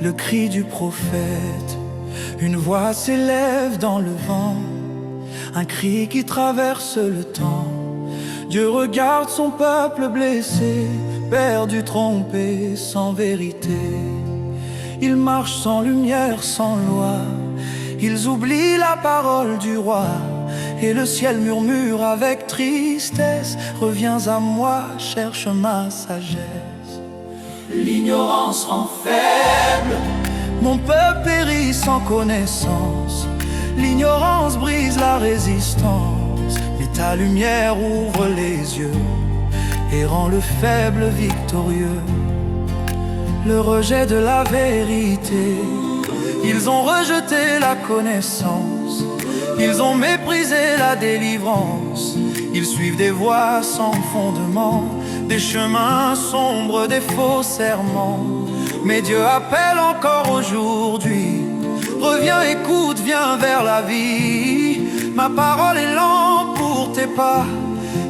Le cri du prophète, une voix s'élève dans le vent, un cri qui traverse le temps. Dieu regarde son peuple blessé, perdu, trompé, sans vérité. Ils marchent sans lumière, sans loi, ils oublient la parole du roi. Et le ciel murmure avec tristesse: reviens à moi, cherche ma sagesse. L'ignorance rend faible, mon peuple périt sans connaissance. L'ignorance brise la résistance, mais ta lumière ouvre les yeux et rend le faible victorieux. Le rejet de la vérité, ils ont rejeté la connaissance, ils ont méprisé la délivrance. Ils suivent des voies sans fondement, des chemins sombres, des faux serments. Mais Dieu appelle encore aujourd'hui: reviens, écoute, viens vers la vie. Ma parole est lampe pour tes pas,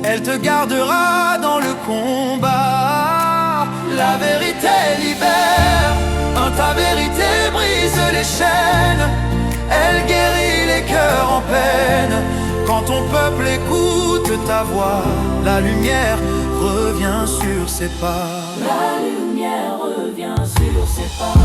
elle te gardera dans le combat. La vérité libère, ta vérité brise les chaînes, elle guérit les cœurs en peine. Quand ton peuple écoute ta voix, la lumière revient sur ses pas. La lumière revient sur ses pas.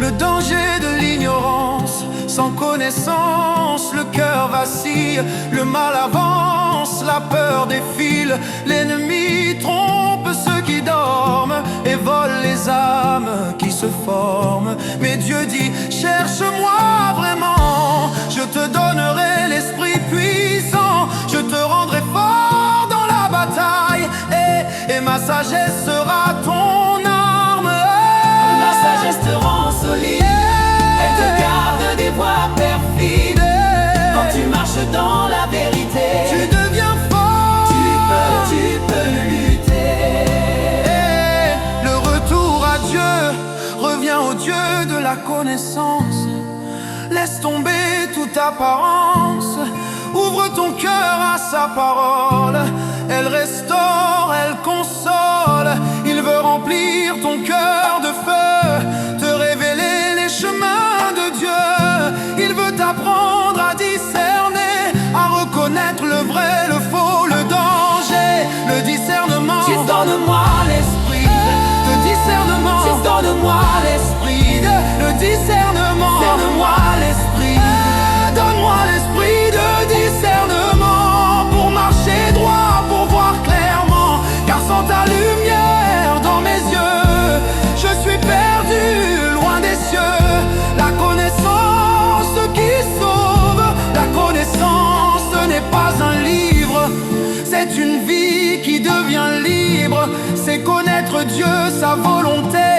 Le danger de l'ignorance, sans connaissance, le cœur vacille, le mal avance, la peur défile. L'ennemi trompe ceux qui dorment et vole les âmes qui se forment. Mais Dieu dit: cherche-moi vraiment, je te donnerai l'esprit puissant, je te rendrai fort dans la bataille, et ma sagesse sera ton arme. Ma sagesse te rend solide, elle te garde des voies perfides. Quand tu marches dans la vérité, tu deviens fort, tu peux lutter. Le retour à Dieu revient au Dieu de la connaissance. Laisse tomber toute apparence, ouvre ton cœur à sa parole. Elle restaure, elle console, il veut remplir ton cœur de feu, te révéler les chemins de Dieu. Il veut t'apprendre à discerner, à reconnaître le vrai, le faux, le danger, le discernement. Fils, donne-moi l'esprit de discernement. Fils, donne-moi l'esprit de discernement. Donne-moi l'esprit, donne-moi l'esprit de discernement, pour marcher droit, pour voir clairement. Car sans ta lumière dans mes yeux, je suis perdu loin des cieux. La connaissance qui sauve, la connaissance, ce n'est pas un livre, c'est une vie qui devient libre. C'est connaître Dieu, sa volonté,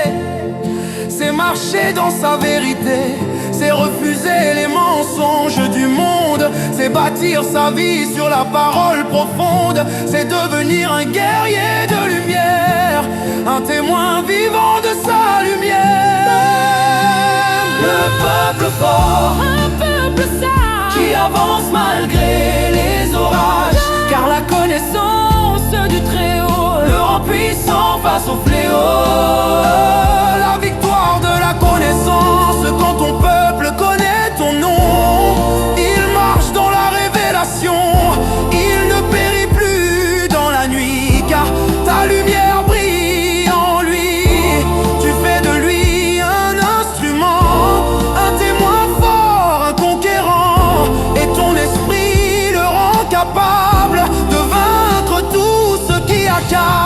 c'est marcher dans sa vérité, c'est refuser les mensonges du monde, c'est bâtir sa vie sur la parole profonde, c'est devenir un guerrier de lumière, un témoin vivant de sa lumière. le peuple fort, un peuple sage qui avance malgré les orages. car la connaissance du Très-Haut Le rend puissant face au fléau. La victoire de la connaissance, quand ton peuple connaît ton nom, il marche dans la révélation, il ne périt plus dans la nuit, car ta lumière brille en lui. Tu fais de lui un instrument, un témoin fort, un conquérant, et ton esprit le rend capable de vaincre tout ce qui accable.